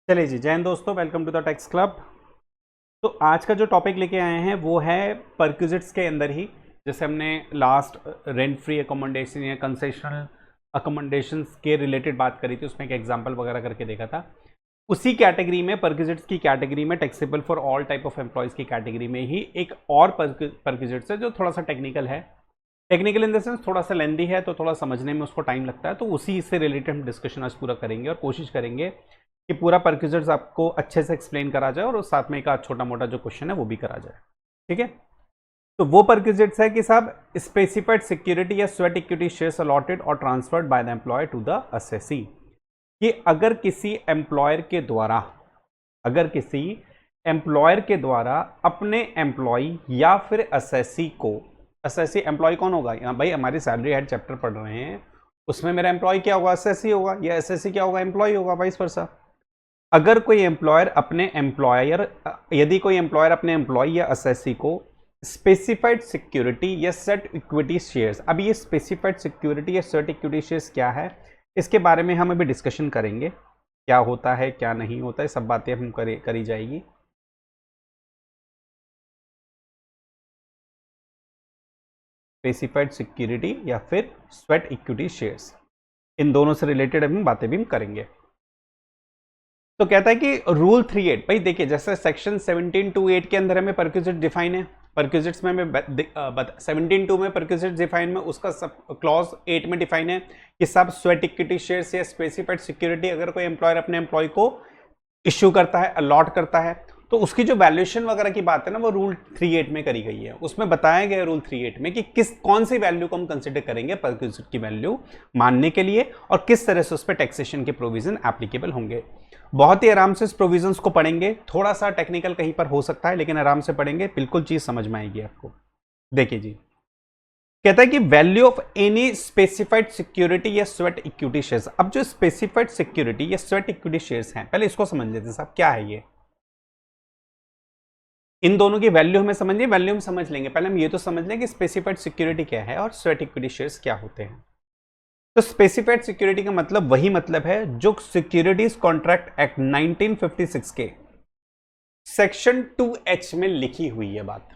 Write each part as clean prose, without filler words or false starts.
चलिए जी, जय हिंद दोस्तों, welcome to the tax club. तो आज का जो टॉपिक लेके आए हैं वो है परक्विजिट्स के अंदर ही, जैसे हमने लास्ट रेंट फ्री अकोमोडेशन या कंसेशनल अकोमोडेशंस के रिलेटेड बात करी थी, उसमें एक एग्जांपल वगैरह करके देखा था। उसी कैटेगरी में, परक्विजिट्स की कैटेगरी में, taxable for all type of employees की कैटेगरी में ही एक और परक्विजिट्स है जो थोड़ा सा टेक्निकल है। टेक्निकल इन द सेंस थोड़ा सा लेंदी है, तो थोड़ा समझने में उसको टाइम लगता है। तो उसी से रिलेटेड हम डिस्कशन आज पूरा करेंगे और कोशिश करेंगे कि पूरा परक्विजिट्स आपको अच्छे से एक्सप्लेन करा जाए और साथ में एक आध छोटा मोटा जो क्वेश्चन है वो भी करा जाए। ठीक है, तो वो परक्विजिट्स है कि साहब स्पेसिफाइड सिक्योरिटी या स्वेट इक्विटी शेयर्स अलॉटेड और transferred by the employer to the assessee. कि अगर किसी एम्प्लॉयर के द्वारा अपने एम्प्लॉय या फिर असेसी को, असेसी एम्प्लॉय कौन होगा? यहाँ भाई हमारी सैलरी हेड चैप्टर पढ़ रहे हैं, उसमें मेरा एम्प्लॉय क्या होगा? असेसी होगा, या असेसी क्या होगा? एम्प्लॉय होगा, वाइस वर्सा। अगर कोई एम्प्लॉयर अपने यदि कोई एम्प्लॉयर अपने एम्प्लॉय या असेसी को स्पेसिफाइड सिक्योरिटी या सेट इक्विटी शेयर्स, अब ये स्पेसिफाइड सिक्योरिटी या सेट इक्विटी शेयर्स क्या है, इसके बारे में हम अभी डिस्कशन करेंगे। क्या होता है, क्या नहीं होता है, सब बातें हम करी जाएगी। स्पेसिफाइड सिक्योरिटी या फिर स्वेट इक्विटी शेयर्स, इन दोनों से रिलेटेड हम बातें भी करेंगे। तो कहता है कि रूल 38, भाई देखिए, जैसे सेक्शन 17(2)(8) के अंदर हमें परक्विजिट डिफाइन है। परक्विजिट्स में हमें 17(2) में परक्विजिट डिफाइन में उसका सब क्लॉज 8 में डिफाइन है कि सब स्वेट इक्विटी शेयर्स या स्पेसिफाइड सिक्योरिटी अगर कोई एम्प्लॉयर अपने एम्प्लॉय को इश्यू करता है, अलॉट करता है, तो उसकी जो वैल्यूएशन वगैरह की बात है ना, वो रूल 38 में करी गई है। उसमें बताया गया रूल 38 में कि कौन सी वैल्यू को हम कंसिडर करेंगे परक्विजिट की वैल्यू मानने के लिए, और किस तरह से उस पर टैक्सेशन के प्रोविजन एप्लीकेबल होंगे। बहुत ही आराम से इस प्रोविजंस को पढ़ेंगे, थोड़ा सा टेक्निकल कहीं पर हो सकता है, लेकिन आराम से पढ़ेंगे, बिल्कुल चीज समझ में आएगी आपको। देखिए जी, कहता है कि value of any specified security या स्वेट इक्विटी शेयर्स। अब जो स्पेसिफाइड सिक्योरिटी या स्वेट इक्विटी शेयर्स हैं, पहले इसको समझ लेते हैं साहब, क्या है ये। इन दोनों की वैल्यू हमें समझिए, वैल्यू हम समझ लेंगे, पहले हम ये तो समझ लें कि स्पेसिफाइड सिक्योरिटी क्या है और स्वेट इक्विटी शेयर्स क्या होते हैं। तो स्पेसिफाइड सिक्योरिटी का मतलब वही मतलब है जो सिक्योरिटीज कॉन्ट्रैक्ट एक्ट 1956 के सेक्शन 2H में लिखी हुई है बात।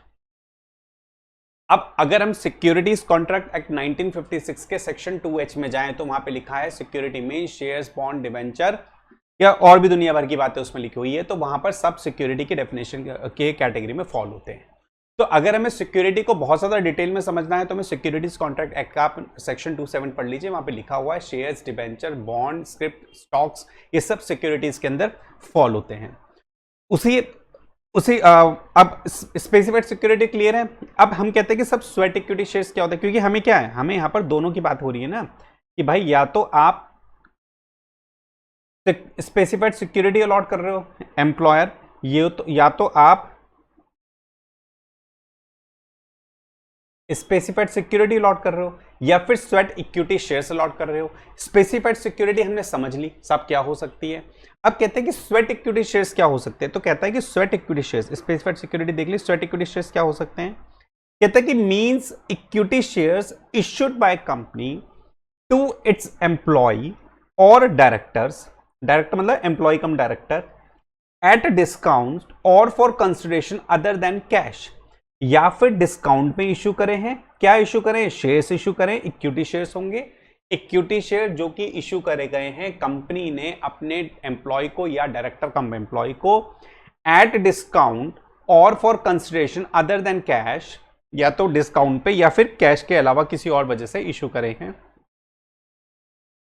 अब अगर हम सिक्योरिटीज कॉन्ट्रैक्ट एक्ट 1956 के सेक्शन 2H में जाएं तो वहां पे लिखा है security mean shares, bond, debenture या और भी दुनिया भर की बातें उसमें लिखी हुई है। तो वहां पर सब सिक्योरिटी की डेफिनेशन के कैटेगरी में फॉल होते हैं। तो अगर हमें सिक्योरिटी को बहुत ज्यादा डिटेल में समझना है तो हमें सिक्योरिटीज कॉन्ट्रैक्ट एक्ट का सेक्शन 27 पढ़ लीजिए, वहां पे लिखा हुआ है shares, debenture, bond, script, stocks, ये सब सिक्योरिटीज के अंदर फॉल होते हैं। अब स्पेसिफाइड सिक्योरिटी क्लियर है। अब हम कहते हैं कि सब स्वेट इक्विटी शेयर्स क्या होता है, क्योंकि हमें क्या है, हमें यहां पर दोनों की बात हो रही है ना, कि भाई या तो आप स्पेसिफाइड सिक्योरिटी अलॉट कर रहे हो एम्प्लॉयर, ये तो या तो आप स्पेसिफाइड सिक्योरिटी अलॉट कर रहे हो या फिर स्वेट इक्विटी शेयर्स अलॉट कर रहे हो। स्पेसिफाइड सिक्योरिटी हमने समझ ली सब क्या हो सकती है। अब कहते हैं कि स्वेट इक्विटी शेयर्स क्या हो सकते हैं। तो कहता है कि sweat equity shares, specified security देख ली, स्वेट इक्विटी शेयर्स क्या हो सकते हैं। कहता है कि means equity shares issued by company to its employee और डायरेक्टर्स, डायरेक्टर मतलब employee cum director, at discount और for consideration other than cash, या फिर डिस्काउंट में इश्यू करे हैं। क्या इश्यू करें? शेयर्स इश्यू करें, इक्विटी शेयर्स होंगे। इक्विटी शेयर जो कि इश्यू करे गए हैं कंपनी ने अपने एम्प्लॉय को या डायरेक्टर कम एम्प्लॉय को एट डिस्काउंट और for consideration other than cash, या तो डिस्काउंट पे या फिर कैश के अलावा किसी और वजह से इश्यू करे हैं।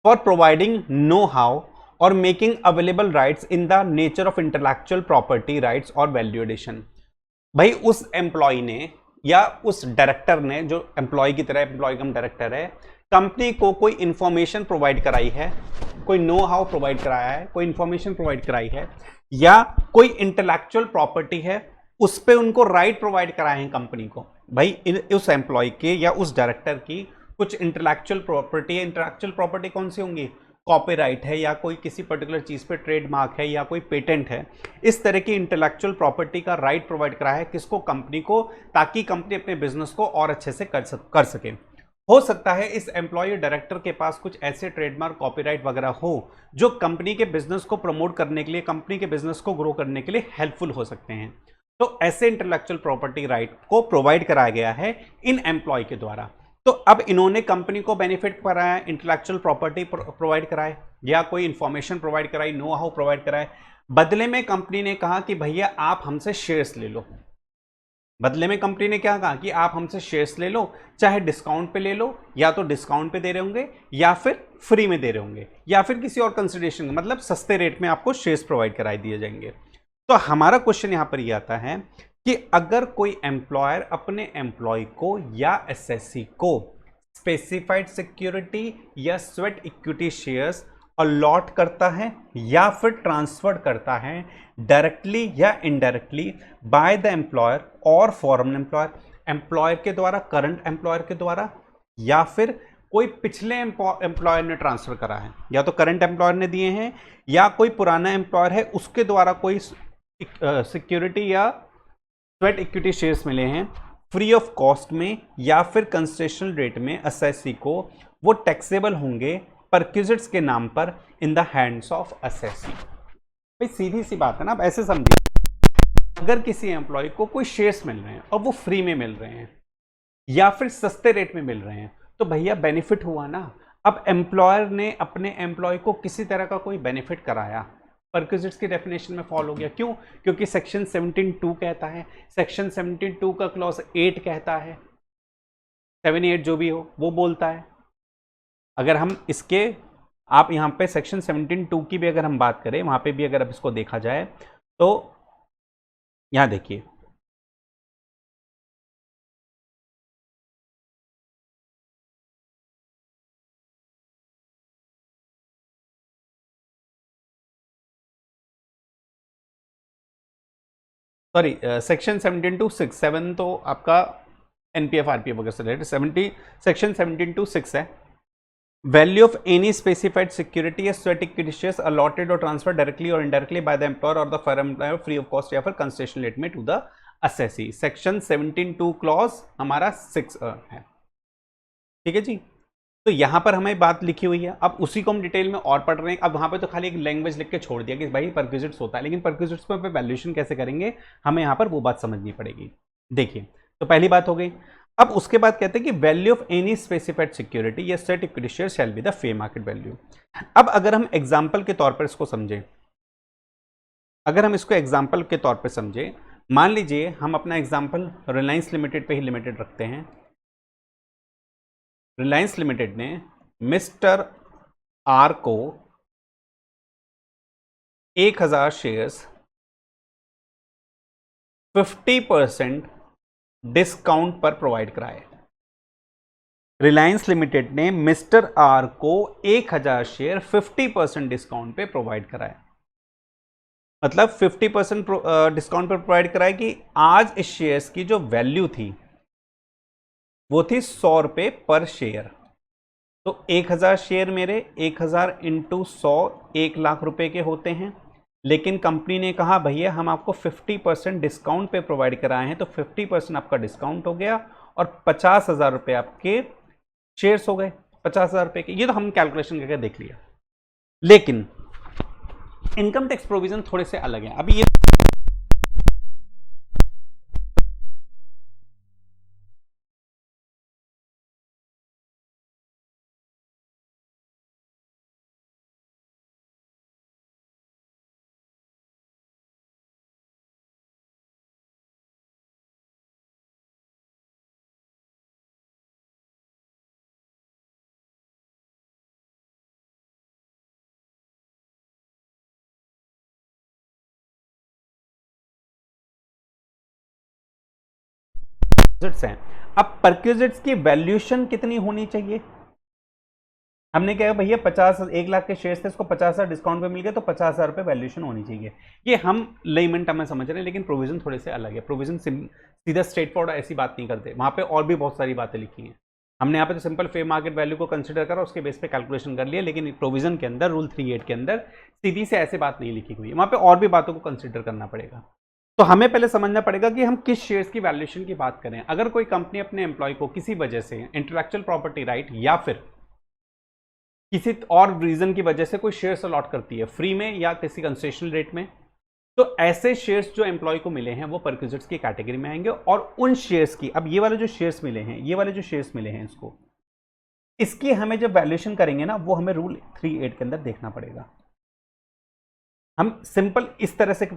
फॉर प्रोवाइडिंग नो हाउ और making available rights in the nature of intellectual property rights और वैल्यू एडिशन। भाई उस एम्प्लॉय ने या उस डायरेक्टर ने, जो एम्प्लॉय की तरह एम्प्लॉय कम डायरेक्टर है, कंपनी को कोई इंफॉर्मेशन प्रोवाइड कराई है, कोई नो हाउ प्रोवाइड कराया है, कोई इंफॉर्मेशन प्रोवाइड कराई है, या कोई इंटेलेक्चुअल प्रॉपर्टी है उस पर उनको राइट प्रोवाइड कराए हैं कंपनी को। भाई उस एम्प्लॉय के या उस डायरेक्टर की कुछ इंटेलेक्चुअल प्रॉपर्टी है। इंटेलेक्चुअल प्रॉपर्टी कौन सी होंगी? कॉपीराइट है, या कोई किसी पर्टिकुलर चीज पे ट्रेडमार्क है, या कोई पेटेंट है। इस तरह की इंटेलेक्चुअल प्रॉपर्टी का राइट प्रोवाइड करा है किसको? कंपनी को, ताकि कंपनी अपने बिजनेस को और अच्छे से कर सके। हो सकता है इस एम्प्लॉय डायरेक्टर के पास कुछ ऐसे ट्रेडमार्क, कॉपीराइट वगैरह हो जो कंपनी के बिजनेस को प्रमोट करने के लिए, कंपनी के बिजनेस को ग्रो करने के लिए हेल्पफुल हो सकते हैं। तो ऐसे इंटेलेक्चुअल प्रॉपर्टी राइट को प्रोवाइड कराया गया है इन एम्प्लॉय के द्वारा। तो अब इन्होंने कंपनी को बेनिफिट कराया, इंटेलेक्चुअल प्रॉपर्टी प्रोवाइड कराए या कोई इंफॉर्मेशन प्रोवाइड कराई, नो हाउ प्रोवाइड कराए। बदले में कंपनी ने कहा कि भैया आप हमसे शेयर्स ले लो। बदले में कंपनी ने क्या कहा कि आप हमसे शेयर्स ले लो, चाहे डिस्काउंट पे ले लो, या तो डिस्काउंट पे दे रहे होंगे या फिर फ्री में दे रहे होंगे या फिर किसी और कंसिडरेशन, मतलब सस्ते रेट में आपको शेयर्स प्रोवाइड कराई दिए जाएंगे। तो हमारा क्वेश्चन यहां पर यह आता है कि अगर कोई एम्प्लॉयर अपने एम्प्लॉय को या एसएससी को स्पेसिफाइड सिक्योरिटी या स्वेट इक्विटी शेयर्स अलॉट करता है या फिर ट्रांसफर करता है डायरेक्टली या इनडायरेक्टली बाय द एम्प्लॉयर और फॉरेन एम्प्लॉयर, एम्प्लॉयर के द्वारा, करंट एम्प्लॉयर के द्वारा, या फिर कोई पिछले एम्प्लॉयर ने ट्रांसफर करा है, या तो करंट एम्प्लॉयर ने दिए हैं या कोई पुराना एम्प्लॉयर है उसके द्वारा कोई सिक्योरिटी या स्वेट इक्विटी शेयर्स मिले हैं फ्री ऑफ कॉस्ट में या फिर कंसेशनल रेट में एसएससी को, वो टैक्सेबल होंगे परक्विजिट्स के नाम पर in the hands of SSC. भाई सीधी सी बात है ना। अब ऐसे समझिए, अगर किसी एम्प्लॉय को कोई शेयर्स मिल रहे हैं और वो फ्री में मिल रहे हैं या फिर सस्ते रेट में मिल रहे हैं तो भैया बेनिफिट हुआ ना। अब एम्प्लॉयर ने अपने एम्प्लॉय को किसी तरह का कोई बेनिफिट कराया, परक्विजिट्स की डेफिनेशन में फॉल हो गया। क्यों? क्योंकि सेक्शन 17(2) कहता है, सेक्शन 17(2) का क्लॉज 8 कहता है, 7(8) जो भी हो वो बोलता है। अगर हम इसके, आप यहाँ पे सेक्शन 17(2) की भी अगर हम बात करें, वहां पे भी अगर अब इसको देखा जाए तो यहां देखिए, सॉरी सेक्शन 17(2)(6), 7 तो आपका एनपीएफ आरपीएफ वगैरह से रिलेटेड, सेक्शन 17(2)(6) है। Value of any specified security या स्वेट इक्विटी शेयर्स अलॉटेड और ट्रांसफर डायरेक्टली और इनडायरेक्टली बाय द एम्प्लॉयर और the firm employer free of cost या फिर कंसेशन रेट में to the SSC. Section 17(2) clause हमारा 6 है। ठीक है जी। तो यहां पर हमें बात लिखी हुई है, अब उसी को हम डिटेल में और पढ़ रहे हैं। अब वहां पे तो खाली एक लैंग्वेज लिख के छोड़ दिया कि भाई परक्विजिट्स होता है, लेकिन परक्विजिट्स पे वैल्यूएशन कैसे करेंगे, हमें यहां पर वो बात समझनी पड़ेगी। देखिए, तो पहली बात हो गई। अब उसके बाद कहते हैं कि value of any specified security या sweat equity share shall be the fair market value. अब अगर हम एग्जांपल के तौर पर इसको समझें, अगर हम इसको एग्जांपल के तौर पर समझें, मान लीजिए हम अपना एग्जांपल रिलायंस लिमिटेड पे ही लिमिटेड रखते हैं। रिलायंस लिमिटेड ने मिस्टर आर को 1000 शेयर्स 50% डिस्काउंट पर प्रोवाइड कराए। रिलायंस लिमिटेड ने मिस्टर आर को 1000 शेयर 50% डिस्काउंट पे प्रोवाइड कराए। मतलब 50% डिस्काउंट पर प्रोवाइड कराए कि आज इस शेयर्स की जो वैल्यू थी वो थी 100 रुपए पर शेयर। तो 1000 शेयर मेरे 1000 इंटू 100 1 लाख रुपए के होते हैं, लेकिन कंपनी ने कहा भैया हम आपको 50% डिस्काउंट पे प्रोवाइड कराए हैं, तो 50% आपका डिस्काउंट हो गया और 50,000 रुपए आपके शेयर्स हो गए, 50,000 रुपए के। ये तो हम कैलकुलेशन करके देख लिया। लेकिन इनकम टैक्स प्रोविजन थोड़े से अलग है। अभी ये हैं। अब परक्विजिट्स की वैल्यूएशन कितनी होनी चाहिए? हमने कहा भैया 1 लाख के शेयर्स थे, इसको 50,000 डिस्काउंट पे मिल गया, तो 50,000 रुपए वैल्यूएशन होनी चाहिए। ये हम लेमन टर्म में समझ रहे हैं, लेकिन प्रोविजन थोड़े से अलग है। प्रोविजन सीधा स्ट्रेट फॉरवर्ड ऐसी बात नहीं करते, वहां पे और भी बहुत सारी बातें लिखी हैं। हमने यहाँ पे तो सिंपल फेयर मार्केट वैल्यू को कंसिडर करा, उसके बेस पे कैलकुलेशन कर लिया, लेकिन प्रोविजन के अंदर रूल 38 के अंदर सीधी से ऐसे बात नहीं लिखी हुई है, वहां पे और भी बातों को कंसिडर करना पड़ेगा। तो हमें पहले समझना पड़ेगा कि हम किस शेयर्स की वैल्यूएशन की बात करें। अगर कोई कंपनी अपने एम्प्लॉय को किसी वजह से इंटेलेक्चुअल प्रॉपर्टी राइट या फिर किसी और रीजन की वजह से कोई शेयर्स अलॉट करती है फ्री में या किसी कंसेशनल रेट में, तो ऐसे शेयर्स जो एम्प्लॉय को मिले हैं वो परक्विजिट्स की कैटेगरी में आएंगे। और उन शेयर्स की, अब ये वाले जो शेयर्स मिले हैं, ये वाले जो शेयर्स मिले हैं इसको, इसकी हमें जब वैल्यूएशन करेंगे ना, वो हमें रूल 38 के अंदर देखना पड़ेगा। हम सिंपल इस तरह से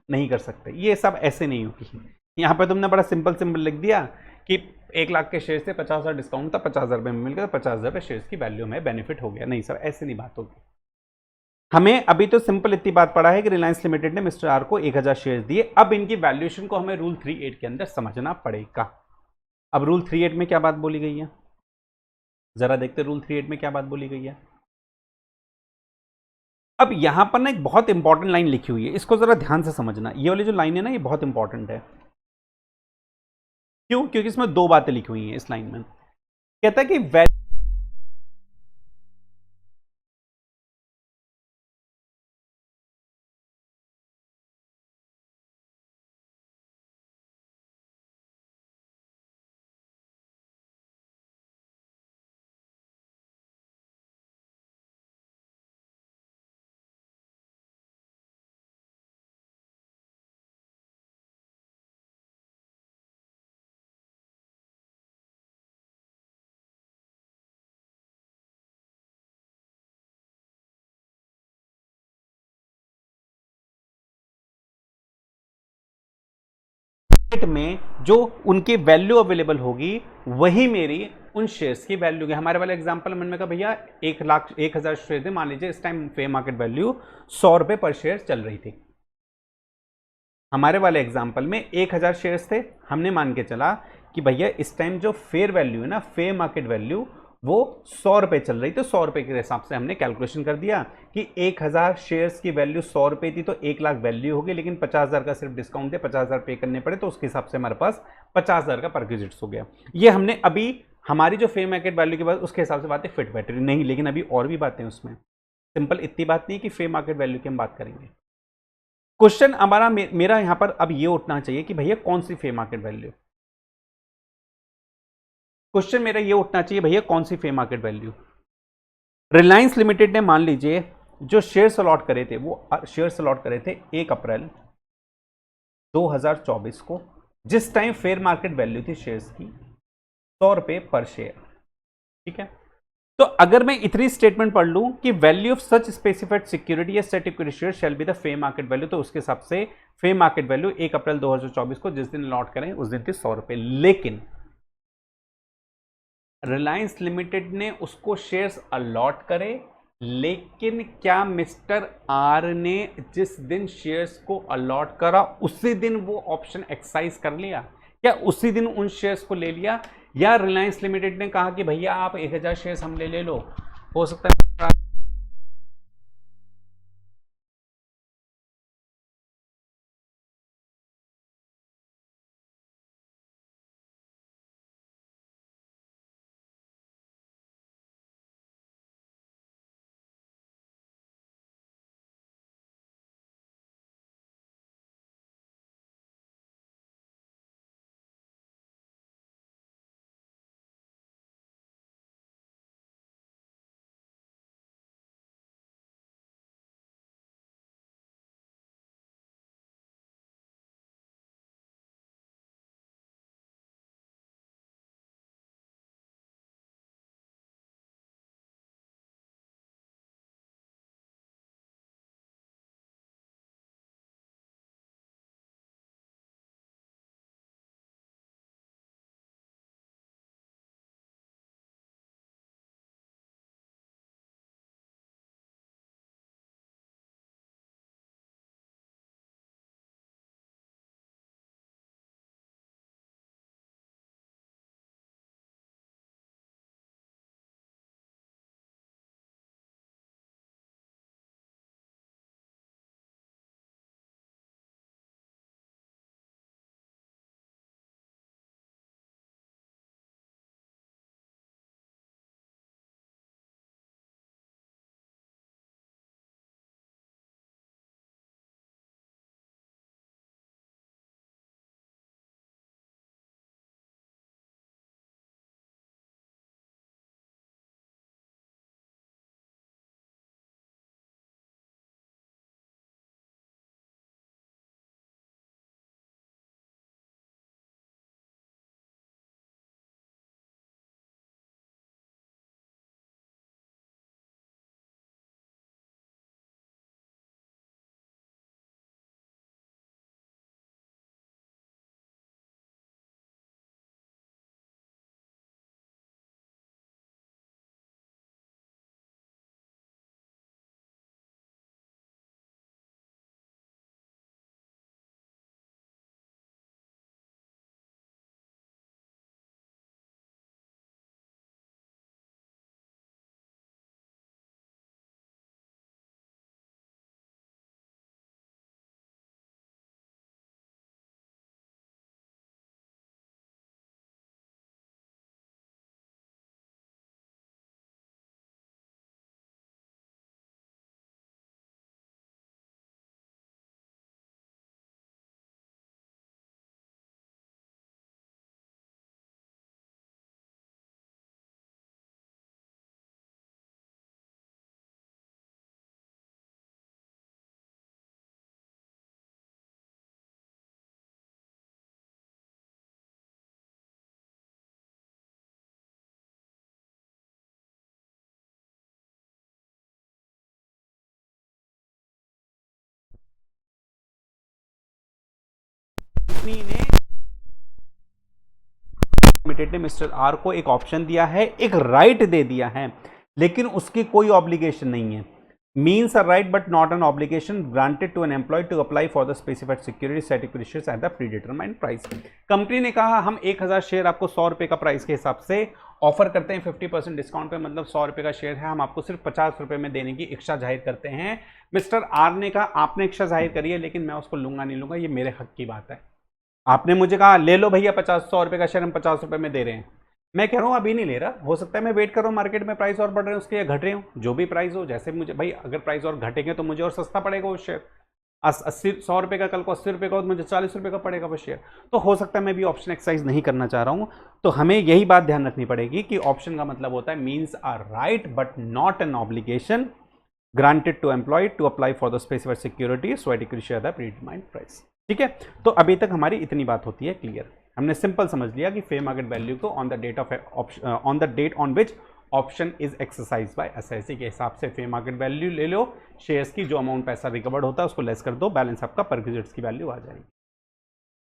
नहीं कर सकते, ये सब ऐसे नहीं होगी। यहां पे तुमने बड़ा सिंपल सिंपल लिख दिया कि 1 लाख के शेयर से 50,000 डिस्काउंट था, 50,000 रुपये में मिल गया, 50,000 रुपये शेयर्स की वैल्यू में बेनिफिट हो गया। नहीं सर, ऐसे नहीं बात होगी। हमें अभी तो सिंपल इतनी बात पड़ा है कि रिलायंस लिमिटेड ने मिस्टर आर को 1,000 शेयर दिए। अब इनकी वैल्यूएशन को हमें रूल 38 के अंदर समझना पड़ेगा। अब रूल 38 में क्या बात बोली गई है, जरा देखते रूल 38 में क्या बात बोली गई है। अब यहां पर ना एक बहुत इंपॉर्टेंट लाइन लिखी हुई है, इसको जरा ध्यान से समझना। ये वाली जो लाइन है ना, ये बहुत इंपॉर्टेंट है। क्यों? क्योंकि इसमें दो बातें लिखी हुई हैं इस लाइन में। कहता है कि में जो उनकी वैल्यू अवेलेबल होगी वही मेरी उन शेयर्स की वैल्यू है। हमारे वाले एग्जांपल में कहा भैया 1,00,000 शेयर थे, मान लीजिए इस टाइम फेयर मार्केट वैल्यू 100 रुपए पर शेयर चल रही थी। हमारे वाले एग्जांपल में 1,000 शेयर्स थे, हमने मान के चला कि भैया इस टाइम जो फेयर वैल्यू है ना, फेयर मार्केट वैल्यू, वो 100 रुपए चल रही, तो 100 रुपए के हिसाब से हमने कैलकुलेशन कर दिया कि 1,000 शेयर्स की वैल्यू 100 रुपए थी, तो 1,00,000 वैल्यू होगी, लेकिन 50,000 का सिर्फ डिस्काउंट है, 50,000 पे करने पड़े, तो उसके हिसाब से हमारे पास 50,000 का परक्विजिट्स हो गया। ये हमने अभी हमारी जो फेयर मार्केट वैल्यू के बाद उसके हिसाब से बातें फिट बैठ रही नहीं, लेकिन अभी और भी बातें उसमें, सिंपल इतनी बात नहीं कि फेयर मार्केट वैल्यू की हम बात करेंगे। क्वेश्चन हमारा मेरा यहां पर अब ये उठना चाहिए कि भैया कौन सी फेयर मार्केट वैल्यू, क्वेश्चन मेरा ये उठना चाहिए भैया कौन सी fair market value. Reliance Limited ने मान लीजिए जो शेयर्स अलॉट करे थे, वो शेयर्स अलॉट करे थे 1 अप्रैल 2024 को, जिस टाइम फेयर मार्केट वैल्यू थी शेयर्स की 100 रुपए पर शेयर। ठीक है, तो अगर मैं इतनी स्टेटमेंट पढ़ लूं कि value of such specified security या sweat equity share shall be the fair market value, तो उसके हिसाब से फेयर मार्केट वैल्यू 1 अप्रैल 2024 को जिस दिन अलॉट करें उस दिन थी 100 रुपए। लेकिन रिलायंस लिमिटेड ने उसको शेयर्स अलॉट करे, लेकिन क्या मिस्टर आर ने जिस दिन शेयर्स को अलॉट करा उसी दिन वो ऑप्शन एक्सरसाइज कर लिया? क्या उसी दिन उन शेयर्स को ले लिया, या रिलायंस लिमिटेड ने कहा कि भैया आप 1,000 शेयर्स हम ले लो, हो सकता है कंपनी ने लिमिटेड ने मिस्टर आर को एक ऑप्शन दिया है, एक राइट दे दिया है, लेकिन उसकी कोई ऑब्लिगेशन नहीं है। Means a right but not an obligation granted to an employee to apply for the specified security set equity shares at the predetermined price. Company ने कहा हम 1000 शेयर आपको 100 रुपए का प्राइस के हिसाब से ऑफर करते हैं 50% डिस्काउंट पे, मतलब 100 रुपए का शेयर है, हम आपको सिर्फ 50 रुपए में देने की इच्छा जाहिर करते हैं। मिस्टर आर ने कहा आपने इच्छा जाहिर करी है, लेकिन मैं उसको लूंगा नहीं लूंगा, ये मेरे हक की बात है। आपने मुझे कहा ले लो भैया 100 रुपए का शेयर हम 50 रुपए में दे रहे हैं, मैं कह रहा हूँ अभी नहीं ले रहा, हो सकता है मैं वेट कर रहा हूँ मार्केट में प्राइस और बढ़ रहे हैं उसके या घट रहे हूँ, जो भी प्राइस हो, जैसे मुझे भाई अगर प्राइस और घटेंगे तो मुझे और सस्ता पड़ेगा वो शेयर। 100 रुपए का कल को 80 रुपए का, मुझे 40 रुपए का पड़ेगा वो शेयर। तो हो सकता है मैं भी ऑप्शन एक्सरसाइज नहीं करना चाह रहा हूँ। तो हमें यही बात ध्यान रखनी पड़ेगी कि ऑप्शन का मतलब होता है means are right but not an obligation granted to employee to apply for the specified security so equity share the predetermined price. ठीक है, तो अभी तक हमारी इतनी बात होती है क्लियर। हमने सिंपल समझ लिया कि फेयर मार्केट वैल्यू को on the date on which option is exercise by SIC के हिसाब से फेयर मार्केट वैल्यू ले लो, शेयर्स की जो अमाउंट पैसा रिकवर्ड होता है उसको लेस कर दो, बैलेंस आपका परक्विजिट्स की वैल्यू आ जाएगी।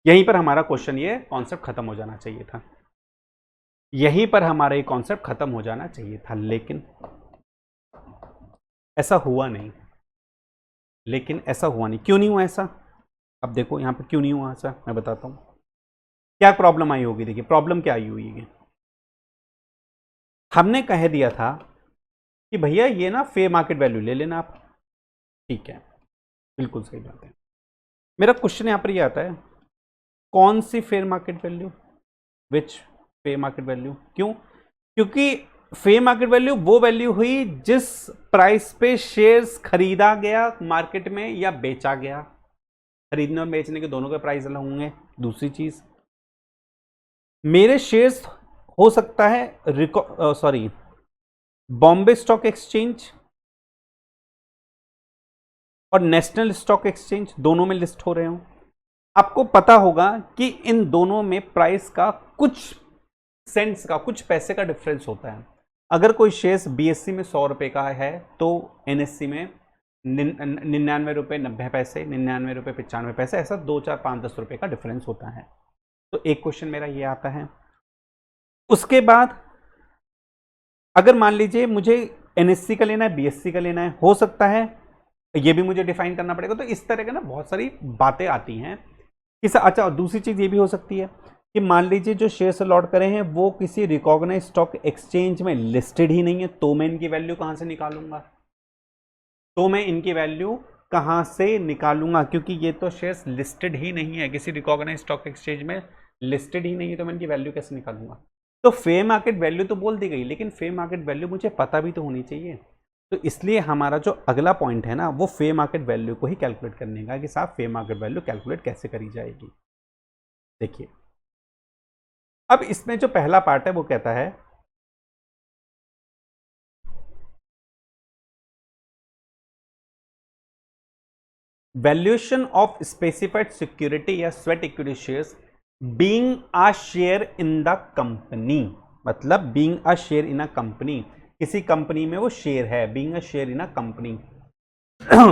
यहीं पर हमारा क्वेश्चन ये कॉन्सेप्ट खत्म हो जाना चाहिए था, यहीं पर हमारा ये कॉन्सेप्ट खत्म हो जाना चाहिए था, लेकिन ऐसा हुआ नहीं। क्यों नहीं हुआ ऐसा? अब देखो यहां पर क्यों नहीं हुआ ऐसा, मैं बताता हूं क्या प्रॉब्लम आई होगी। देखिए प्रॉब्लम क्या आई हुई है, हमने कह दिया था कि भैया ये ना फेयर मार्केट वैल्यू ले लेना आप, ठीक है, बिल्कुल सही बात है। मेरा क्वेश्चन यहां पर ये आता है कौन सी फेयर मार्केट वैल्यू, विच फेयर मार्केट वैल्यू? क्यों? क्योंकि फेयर मार्केट वैल्यू वो वैल्यू हुई जिस प्राइस पे शेयर्स खरीदा गया मार्केट में या बेचा गया। खरीदने और बेचने के दोनों के प्राइस अलग होंगे। दूसरी चीज, मेरे शेयर्स हो सकता है बॉम्बे स्टॉक एक्सचेंज और नेशनल स्टॉक एक्सचेंज दोनों में लिस्ट हो रहे हो। आपको पता होगा कि इन दोनों में प्राइस का कुछ सेंट्स का, कुछ पैसे का डिफरेंस होता है। अगर कोई शेयर्स बीएससी में 100 रुपए का है तो एनएससी में 99 रुपए 90 पैसे, 99 रुपए 95 पैसे, ऐसा 2, 4, 5, 10 रुपए का डिफरेंस होता है। तो एक क्वेश्चन मेरा ये आता है। उसके बाद अगर मान लीजिए मुझे एनएससी का लेना है, बीएससी का लेना है, हो सकता है ये भी मुझे डिफाइन करना पड़ेगा। तो इस तरह के ना बहुत सारी बातें आती हैं। अच्छा, दूसरी चीज ये भी हो सकती है कि मान लीजिए जो शेयर्स अलॉट करे हैं वो किसी रिकॉग्नाइज्ड स्टॉक एक्सचेंज में लिस्टेड ही नहीं है, तो मैं इनकी वैल्यू कहां से निकालूंगा? क्योंकि ये तो शेयर्स लिस्टेड ही नहीं है, किसी रिकॉग्नाइज्ड स्टॉक एक्सचेंज में लिस्टेड ही नहीं है, तो मैं इनकी वैल्यू कैसे निकालूंगा? तो फेयर मार्केट वैल्यू तो बोल दी गई, लेकिन फेयर मार्केट वैल्यू मुझे पता भी तो होनी चाहिए। तो इसलिए हमारा जो अगला पॉइंट है ना, वो फेयर मार्केट वैल्यू को ही कैलकुलेट करने का कि साहब फेयर मार्केट वैल्यू कैलकुलेट कैसे करी जाएगी। देखिए अब इसमें जो पहला पार्ट है वो कहता है वैल्यूएशन ऑफ स्पेसिफाइड सिक्योरिटी या sweat equity shares being a share in the company. मतलब being a share in a company, किसी कंपनी में वो शेयर है, being a share in a company,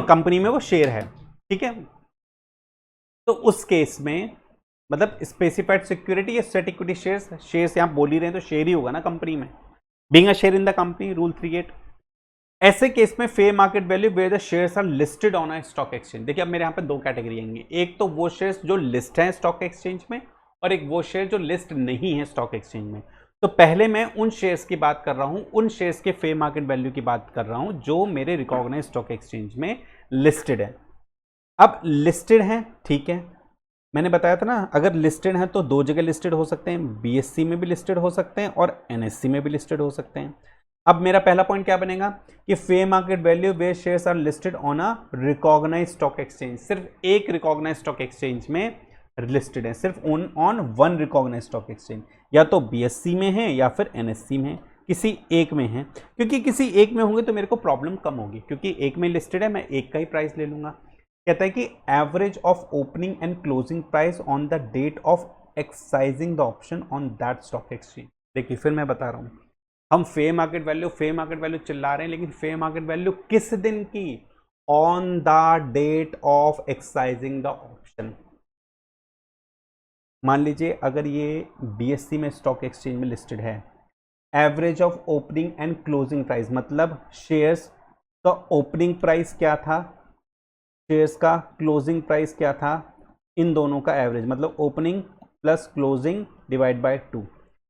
company में वो शेयर है, ठीक है। तो उस केस में मतलब स्पेसिफाइड सिक्योरिटी या स्वेट इक्विटी शेयर्स यहां बोल ही रहे हैं तो शेयर ही होगा ना कंपनी में, being a share in the company, rule 38। ऐसे केस में fair market value where the shares are listed on a stock exchange. देखिए अब मेरे यहाँ पे दो कैटेगरी आएंगे, एक तो वो शेयर्स जो लिस्ट हैं स्टॉक एक्सचेंज में, और एक वो शेयर जो लिस्ट नहीं है स्टॉक एक्सचेंज में। तो पहले मैं उन शेयर्स की बात कर रहा हूं, उन शेयर्स के फेयर मार्केट वैल्यू की बात कर रहा हूं जो मेरे रिकॉग्नाइज्ड स्टॉक एक्सचेंज में लिस्टेड है। अब लिस्टेड है, ठीक है, मैंने बताया था ना अगर लिस्टेड है तो दो जगह लिस्टेड हो सकते हैं, बीएससी में भी लिस्टेड हो सकते हैं और एनएससी में भी लिस्टेड हो सकते हैं। अब मेरा पहला पॉइंट क्या बनेगा कि fair market value where shares are listed on a recognized stock exchange, सिर्फ एक रिकॉग्नाइज्ड स्टॉक एक्सचेंज में लिस्टेड है, सिर्फ on one recognized stock exchange, या तो बीएससी में है या फिर एनएससी में है, किसी एक में है। क्योंकि किसी एक में होंगे तो मेरे को प्रॉब्लम कम होगी, क्योंकि एक में लिस्टेड है मैं एक का ही प्राइस ले लूंगा। कहता है कि average of opening and closing price on the date of exercising the option on that stock exchange. देखिए फिर मैं बता रहा हूं, हम फेयर मार्केट वैल्यू चिल्ला रहे हैं, लेकिन फेयर मार्केट वैल्यू किस दिन की? On the date of exercising the option. मान लीजिए अगर ये बीएससी में स्टॉक एक्सचेंज में लिस्टेड है, average of opening and closing price, मतलब शेयर्स का ओपनिंग प्राइस क्या था, शेयर्स का क्लोजिंग प्राइस क्या था, इन दोनों का एवरेज, मतलब opening plus closing divide by 2,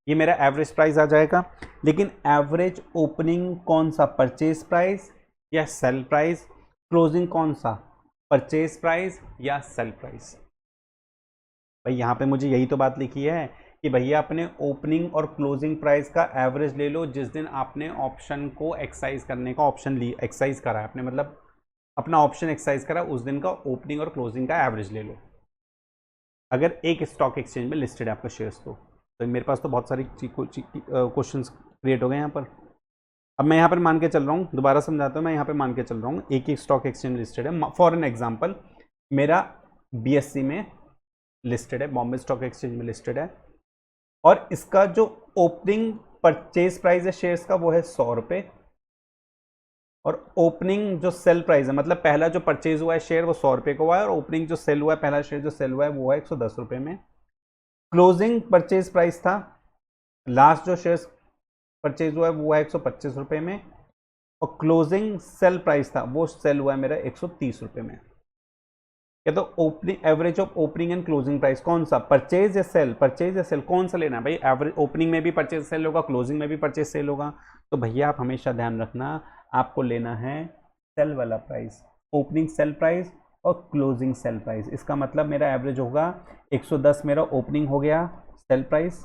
ये मेरा एवरेज प्राइस आ जाएगा। लेकिन एवरेज ओपनिंग कौन सा, परचेज प्राइस या सेल प्राइस, क्लोजिंग कौन सा, परचेज प्राइस या सेल प्राइस। भाई यहाँ पे मुझे यही तो बात लिखी है कि भैया अपने ओपनिंग और क्लोजिंग प्राइस का एवरेज ले लो जिस दिन आपने ऑप्शन को एक्सरसाइज करने का ऑप्शन एक्सरसाइज करा है आपने, मतलब अपना ऑप्शन एक्सरसाइज करा, उस दिन का ओपनिंग और क्लोजिंग का एवरेज ले लो, अगर एक स्टॉक एक्सचेंज में लिस्टेड है आपका शेयर्स। तो मेरे पास तो बहुत सारी क्वेश्चंस क्रिएट हो गए यहाँ पर। अब मैं यहाँ पर मान के चल रहा हूँ, दोबारा समझाता हूँ, मैं यहाँ पर मान के चल रहा हूँ एक ही स्टॉक एक्सचेंज लिस्टेड है। फॉर एन एग्जाम्पल मेरा बीएससी में लिस्टेड है, बॉम्बे स्टॉक एक्सचेंज में लिस्टेड है, और इसका जो ओपनिंग परचेज प्राइस है शेयर्स का वो है 100 रुपये, और ओपनिंग जो सेल प्राइस है, मतलब पहला जो परचेज हुआ है शेयर वो 100 रुपये का हुआ है, और ओपनिंग जो सेल हुआ है, पहला शेयर जो सेल हुआ है वो है 110 रुपये में। क्लोजिंग परचेज प्राइस था, लास्ट जो शेयर परचेज हुआ है वो है 125 रुपये में, और क्लोजिंग सेल प्राइस था वो सेल हुआ है मेरा 130 रुपये में। या तो opening average of opening and closing price कौन सा, परचेज या सेल, परचेज या सेल, कौन सा लेना है भाई। एवरेज ओपनिंग में भी परचेज सेल होगा, क्लोजिंग में भी परचेज सेल होगा, तो भैया आप हमेशा ध्यान रखना आपको लेना है सेल वाला प्राइस, ओपनिंग सेल प्राइस और क्लोजिंग सेल प्राइस। इसका मतलब मेरा एवरेज होगा 110 मेरा ओपनिंग हो गया सेल प्राइस,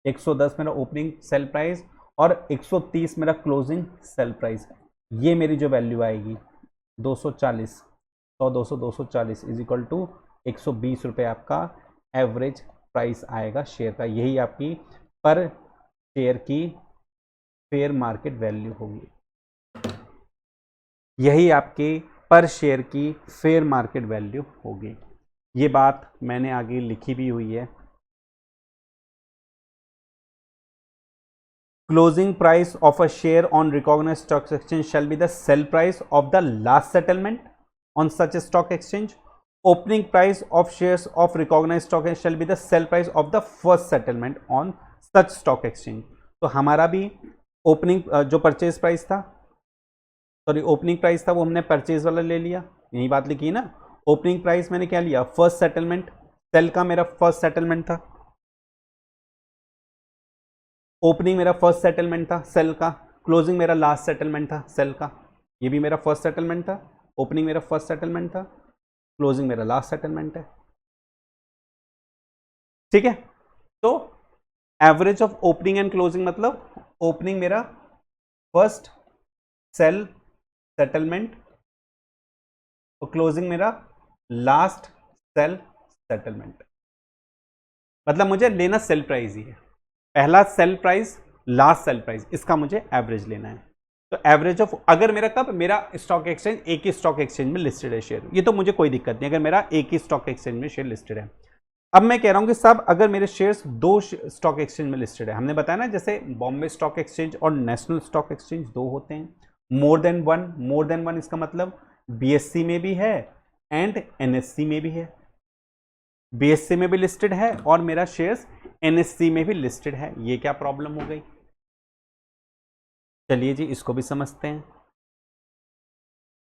110 मेरा ओपनिंग सेल प्राइस और 130 मेरा क्लोजिंग सेल प्राइस। ये मेरी जो वैल्यू आएगी 240, 100 200 240 इज इक्वल टू 120 रुपये आपका एवरेज प्राइस आएगा शेयर का। यही आपकी पर शेयर की फेयर मार्केट वैल्यू होगी, यही आपकी पर शेयर की फेयर मार्केट वैल्यू होगी। ये बात मैंने आगे लिखी भी हुई है। Closing price of a share on recognized stock exchange shall be the sell price of the last settlement on such a stock exchange. Opening price of shares of recognized stock exchange shall be the sell price of the first settlement on such stock exchange. तो हमारा भी opening जो purchase price था, sorry opening price था, वो हमने purchase वाला ले लिया, यही बात लिखी है ना। ओपनिंग प्राइस मैंने क्या लिया, फर्स्ट सेटलमेंट, सेल का मेरा फर्स्ट सेटलमेंट था, ओपनिंग मेरा फर्स्ट सेटलमेंट था सेल का, क्लोजिंग मेरा लास्ट सेटलमेंट था सेल का, ये भी मेरा फर्स्ट सेटलमेंट था, ओपनिंग मेरा फर्स्ट सेटलमेंट था, क्लोजिंग मेरा लास्ट सेटलमेंट है, ठीक है। तो average of opening and closing मतलब ओपनिंग मेरा फर्स्ट सेल सेटलमेंट और क्लोजिंग मेरा लास्ट सेल सेटलमेंट, मतलब मुझे लेना सेल प्राइस ही है, पहला sale price last sale price, इसका मुझे एवरेज लेना है। तो एवरेज ऑफ, अगर मेरा कब, मेरा स्टॉक एक्सचेंज एक ही स्टॉक एक्सचेंज में लिस्टेड है शेयर, ये तो मुझे कोई दिक्कत नहीं अगर मेरा एक ही स्टॉक एक्सचेंज में शेयर लिस्टेड है। अब मैं कह रहा हूं कि साहब अगर मेरे शेयर्स दो स्टॉक एक्सचेंज में लिस्टेड है, हमने बताया ना जैसे बॉम्बे स्टॉक एक्सचेंज और नेशनल स्टॉक एक्सचेंज दो होते हैं, मोर देन वन इसका मतलब बीएससी में भी है एंड एनएससी में भी है, बीएससी में भी लिस्टेड है और मेरा शेयर्स एनएससी में भी लिस्टेड है, ये क्या प्रॉब्लम हो गई। चलिए जी इसको भी समझते हैं।